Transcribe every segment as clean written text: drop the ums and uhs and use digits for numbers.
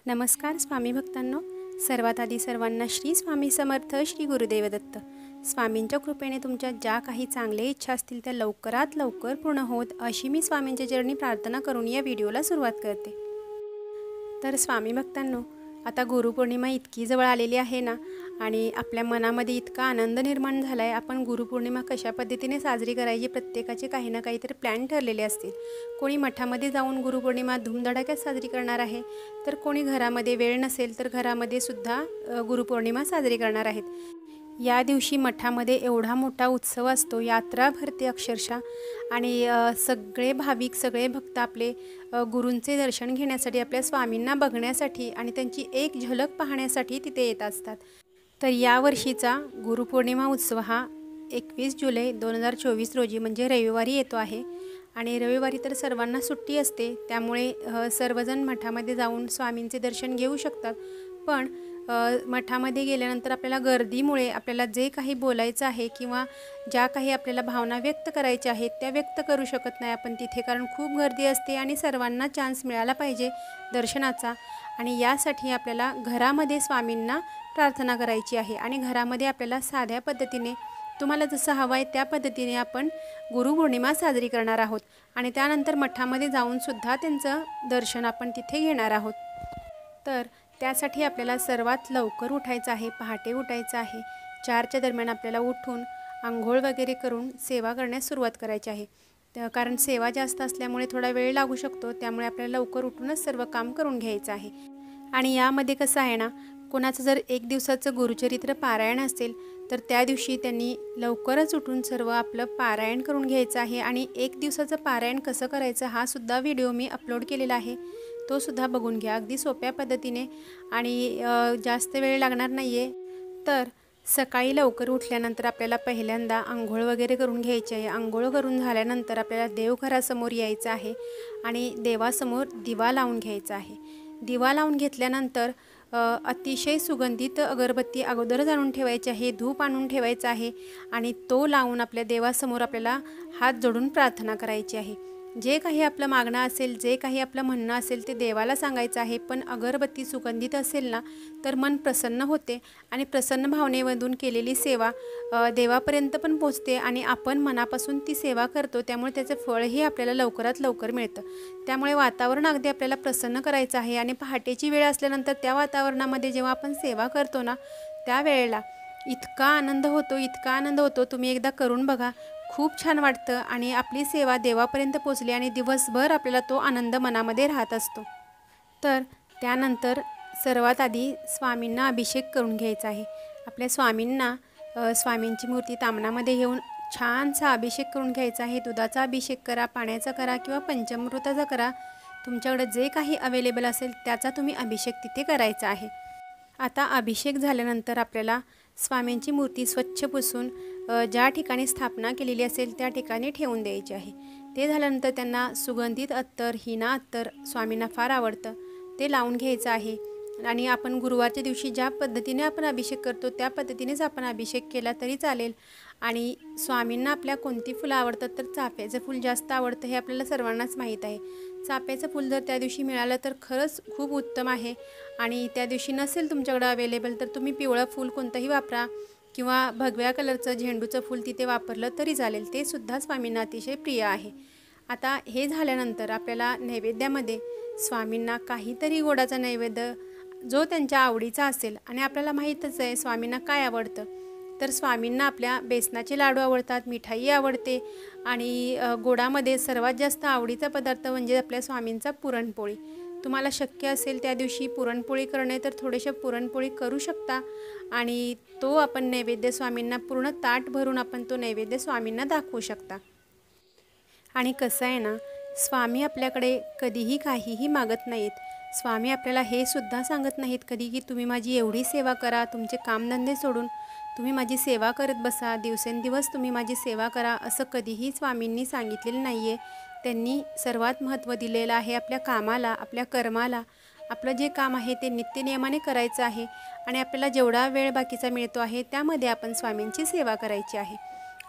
नमस्कार स्वामी भक्तांनो, सर्वात आधी सर्वांना श्री स्वामी समर्थ, श्री गुरुदेव दत्त. स्वामींच्या कृपेने तुमच्या ज्या काही चांगल्या इच्छा असतील त्या लवकरात लवकर पूर्ण होत अशी मी स्वामींच्या चरणी प्रार्थना करून या व्हिडिओला सुरुवात करते. तर स्वामी भक्तांनो, आता गुरुपौर्णिमा इतकी जवळ आलेली आहे ना, आणि आपल्या मनामध्ये इतका आनंद निर्माण झाला आहे. आपण गुरुपौर्णिमा कशा पद्धतीने साजरी करायची प्रत्येकाचे काही ना काहीतरी प्लॅन ठरलेले असतील. कोणी मठामध्ये जाऊन गुरुपौर्णिमा धूमधडाक्यात साजरी करणार आहे, तर कोणी घरामध्ये वेळ नसेल तर घरामध्ये सुद्धा गुरुपौर्णिमा साजरी करणार आहेत. या दिवशी मठामध्ये एवढा मोठा उत्सव असतो, यात्रा भरते अक्षरशः, आणि सगळे भाविक, सगळे भक्त आपले गुरूंचे दर्शन घेण्यासाठी, आपल्या स्वामींना बघण्यासाठी आणि त्यांची एक झलक पाहण्यासाठी तिथे येत असतात. तर यावर्षीचा गुरुपौर्णिमा उत्सव हा 21 जुलै 2024 रोजी म्हणजे रविवारी येतो आहे. आणि रविवारी तर सर्वांना सुट्टी असते, त्यामुळे सर्वजण मठामध्ये जाऊन स्वामींचे दर्शन घेऊ शकतात. पण मठामध्ये गेल्यानंतर आपल्याला गर्दीमुळे आपल्याला जे काही बोलायचं आहे किंवा ज्या काही आपल्याला भावना व्यक्त करायच्या आहेत त्या व्यक्त करू शकत नाही आपण तिथे, कारण खूप गर्दी असते आणि सर्वांना चान्स मिळाला पाहिजे दर्शनाचा. आणि यासाठी आपल्याला घरामध्ये स्वामींना प्रार्थना करायची आहे. आणि घरामध्ये आपल्याला साध्या पद्धतीने, तुम्हाला जसं हवं आहे त्या पद्धतीने आपण गुरुपौर्णिमा साजरी करणार आहोत. आणि त्यानंतर मठामध्ये जाऊनसुद्धा त्यांचं दर्शन आपण तिथे घेणार आहोत. तर त्यासाठी आपल्याला सर्वात लवकर उठायचं आहे, पहाटे उठायचं आहे. 4च्या दरम्यान आपल्याला उठून आंघोळ वगैरे करून सेवा करण्यास सुरुवात करायची आहे. कारण सेवा जास्त असल्यामुळे थोडा वेळ लागू शकतो, त्यामुळे आपल्याला लवकर उठूनच सर्व काम करून घ्यायचं आहे. आणि यामध्ये कसं आहे ना, कोणाचं जर 1 दिवसाचं गुरुचरित्र पारायण असेल तर त्या दिवशी त्यांनी लवकरच उठून सर्व आपलं पारायण करून घ्यायचं आहे. आणि 1 दिवसाचं पारायण कसं करायचं हा सुद्धा व्हिडिओ मी अपलोड केलेला आहे, तो सुद्धा बघून घ्या अगदी सोप्या पद्धतीने, आणि जास्त वेळ लागणार नाही आहे. तर सकाळी लवकर उठल्यानंतर आपल्याला पहिल्यांदा आंघोळ वगैरे करून घ्यायची आहे. आंघोळ करून झाल्यानंतर आपल्याला देवघरासमोर यायचं आहे आणि देवासमोर दिवा लावून घ्यायचा आहे. दिवा लावून घेतल्यानंतर अतिशय सुगंधित अगरबत्ती अगोदरच आणून ठेवायची आहे, धूप आणून ठेवायचं आहे, आणि तो लावून आपल्या देवासमोर आपल्याला हात जोडून प्रार्थना करायची आहे. जे काही आपलं मागणं असेल, जे काही आपलं म्हणणं असेल ते देवाला सांगायचं आहे. पण अगरबत्ती सुगंधित असेल ना तर मन प्रसन्न होते, आणि प्रसन्न भावनेमधून केलेली सेवा देवापर्यंत पण पोचते, आणि आपण मनापासून ती सेवा करतो, त्यामुळे त्याचं फळही आपल्याला लवकरात लवकर मिळतं. त्यामुळे वातावरण अगदी आपल्याला प्रसन्न करायचं आहे. आणि पहाटेची वेळ असल्यानंतर त्या वातावरणामध्ये जेव्हा आपण सेवा करतो ना, त्यावेळेला इतका आनंद होतो, इतका आनंद होतो. तुम्ही एकदा करून बघा, खूप छान वाटतं. आणि आपली सेवा देवापर्यंत पोचली आणि दिवसभर आपल्याला तो आनंद मनामध्ये राहत असतो. तर त्यानंतर सर्वात आधी स्वामींना अभिषेक करून घ्यायचा आहे. आपल्या स्वामींना स्वामींची मूर्ती तामणामध्ये घेऊन छानसा अभिषेक करून घ्यायचा आहे. दुधाचा अभिषेक करा, पाण्याचा करा किंवा पंचामृताचा करा. तुमच्याकडे जे काही अवेलेबल असेल त्याचा तुम्ही अभिषेक तिथे करायचा आहे. आता अभिषेक झाल्यानंतर आपल्याला स्वामींची मूर्ती स्वच्छ पुसून ज्या ठिकाणी स्थापना केलेली असेल त्या ठिकाणी ठेवून द्यायची आहे. ते झाल्यानंतर त्यांना सुगंधित अत्तर, हिना अत्तर स्वामींना फार आवडतं, ते लावून घ्यायचं आहे. आणि आपण गुरुवारच्या दिवशी ज्या पद्धतीने आपण अभिषेक करतो त्या पद्धतीनेच आपण अभिषेक केला तरी चालेल. आणि स्वामींना आपल्या कोणती फुलं आवडतात तर चाफ्याचं फूल जास्त आवडतं, हे आपल्याला सर्वांनाच माहीत आहे. चाफ्याचं फूल जर त्या दिवशी मिळालं तर खरंच खूप उत्तम आहे. आणि त्या दिवशी नसेल तुमच्याकडं अवेलेबल तर तुम्ही पिवळं फूल कोणतंही वापरा, किंवा भगव्या कलरचं झेंडूचं फूल तिथे वापरलं तरी चालेल, ते सुद्धा स्वामींना अतिशय प्रिय आहे. आता हे झाल्यानंतर आपल्याला नैवेद्यामध्ये स्वामींना काहीतरी गोडाचा नैवेद्य जो त्यांच्या आवडीचा असेल, आणि आपल्याला माहीतच आहे स्वामींना काय आवडतं. तर स्वामींना आपल्या बेसनाचे लाडू आवडतात, मिठाई आवडते, आणि गोडामध्ये सर्वात जास्त आवडीचा पदार्थ म्हणजे आपल्या स्वामींचा पुरणपोळी. तुम्हाला शक्य असेल त्या दिवशी पुरणपोळी करणे तर थोडेसे पुरणपोळी करू शकता, आणि तो आपण नैवेद्य स्वामींना पूर्ण ताट भरून आपण तो नैवेद्य स्वामींना दाखवू शकता. आणि कसं आहे ना, स्वामी आपल्याकडे कधीही काहीही मागत नाहीत. स्वामी आपल्याला हे सुद्धा सांगत नाहीत कधी की तुम्ही माझी एवढी सेवा करा, तुमचे कामधंदे सोडून तुम्ही माझी सेवा करत बसा, दिवसेंदिवस तुम्ही माझी सेवा करा, असं कधीही स्वामींनी सांगितलेलं नाही आहे. त्यांनी सर्वात महत्त्व दिलेलं आहे आपल्या कामाला, आपल्या कर्माला. आपलं जे काम आहे ते नित्यनियमाने करायचं आहे, आणि आपल्याला जेवढा वेळ बाकीचा मिळतो आहे त्यामध्ये आपण स्वामींची सेवा करायची आहे.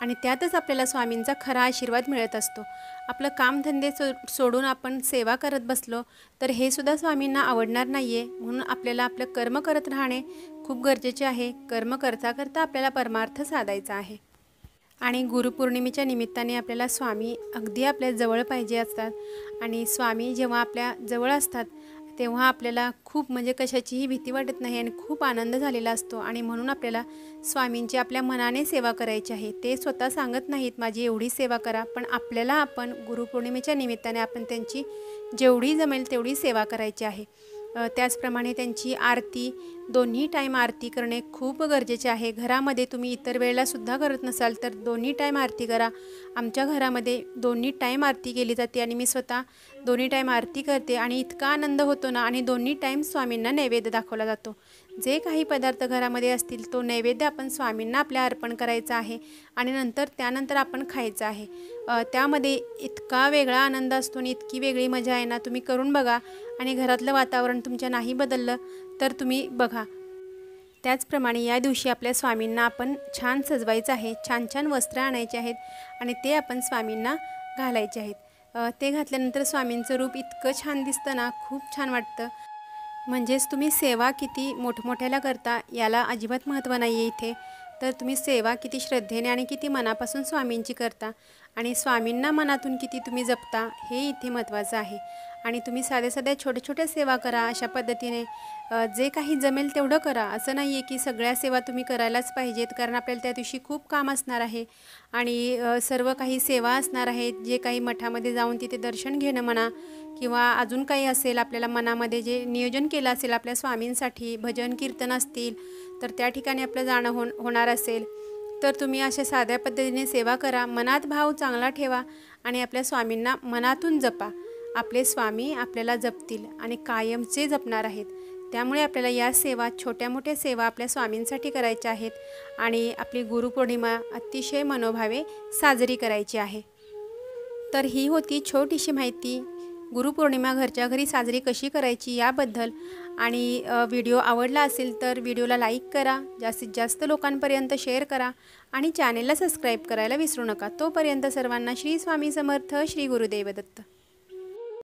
आणि त्यातच आपल्याला स्वामींचा खरा आशीर्वाद मिळत असतो। आपलं कामधंदे सोडून आपण सेवा करत बसलो तर हे सुद्धा स्वामींना आवडणार नाही आहे। म्हणून आपल्याला आपलं कर्म करत राहणे खूप गरजेचे आहे। कर्म करता करता आपल्याला परमार्थ साधायचा आहे। आणि गुरुपौर्णिमेच्या निमित्ताने आपल्याला स्वामी अगदी आपल्या जवळ पाहिजे असतात आणि स्वामी जेव्हा आपल्या जवळ असतात तेव्हा आपल्याला खूप म्हणजे कशाचीही भीती वाटत नाही आणि खूप आनंद झालेला असतो। आणि म्हणून आपल्याला स्वामींची आपल्या मनाने सेवा करायची आहे। ते स्वतः सांगत नाहीत माझी एवढी सेवा करा, पण आपल्याला आपण गुरुपौर्णिमेच्या निमित्ताने आपण त्यांची जेवढी जमेल तेवढी सेवा करायची आहे। त्याचप्रमाणे त्यांची आरती दोन्ही टाईम आरती करणे खूप गरजेचे आहे। घरामध्ये तुम्ही इतर वेळेला सुद्धा करत नसाल तर दोन्ही टाईम आरती करा। आमच्या घरामध्ये दोन्ही टाईम आरती केली जाते आणि मी स्वतः दोन्ही टाईम आरती करते आणि इतका आनंद होतो ना। आणि दोन्ही टाईम स्वामींना नैवेद्य दाखवला जातो। जे काही पदार्थ घरामध्ये असतील तो नैवेद्य आपण स्वामींना आपल्या अर्पण करायचा आहे आणि त्यानंतर आपण खायचं आहे। त्यामध्ये इतका वेगळा आनंद असतो आणि इतकी वेगळी मजा आहे ना। तुम्ही करून बघा आणि घरातलं वातावरण तुमच्या नाही बदललं तर तुम्ही बघा। त्याचप्रमाणे या दिवशी आपल्या स्वामींना आपण छान सजवायचं आहे, छान छान वस्त्र आणायचे आहेत आणि ते आपण स्वामींना घालायचे आहेत। ते घातल्यानंतर स्वामींचं रूप इतकं छान दिसतं ना, खूप छान वाटतं। म्हणजेच तुम्ही सेवा किती मोठमोठ्याला करता याला अजिबात महत्त्व नाही आहे इथे, तर तुम्ही सेवा किती श्रद्धेने आणि किती मनापासून स्वामींची करता आणि स्वामींना मनातून किती तुम्ही जपता हे इथे महत्त्वाचं आहे। आणि तुम्ही साध्या छोट्या सेवा करा अशा पद्धतीने जे काही जमेल तेवढं करा। असं नाही आहे की सगळ्या सेवा तुम्ही करायलाच पाहिजेत, कारण आपल्याला त्या दिवशी खूप काम असणार आहे आणि सर्व काही सेवा असणार आहेत। जे काही मठामध्ये जाऊन तिथे दर्शन घेणं म्हणा किंवा अजून काही असेल आपल्याला मनामध्ये जे नियोजन केलं असेल आपल्या स्वामींसाठी, भजन कीर्तन असतील तर त्या ठिकाणी आपलं जाणं होणार असेल तर तुम्ही अशा साध्या पद्धतीने सेवा करा। मनात भाव चांगला ठेवा आणि आपल्या स्वामींना मनातून जपा। आपले स्वामी आपल्याला जपतील आणि कायमचे जपणार आहेत। त्यामुळे आपल्याला या सेवा छोट्या मोठ्या सेवा आपल्या स्वामींसाठी करायच्या आहेत आणि आपली गुरुपौर्णिमा अतिशय मनोभावे साजरी करायची आहे। तर ही होती छोटीशी माहिती गुरुपौर्णिमा घरच्या घरी साजरी कशी करायची याबद्दल। आणि व्हिडिओ आवडला असेल तर व्हिडिओला लाईक करा, जास्तीत जास्त लोकांपर्यंत शेअर करा आणि चॅनेलला सबस्क्राईब करायला विसरू नका। तोपर्यंत सर्वांना श्री स्वामी समर्थ, श्री गुरुदेव दत्त।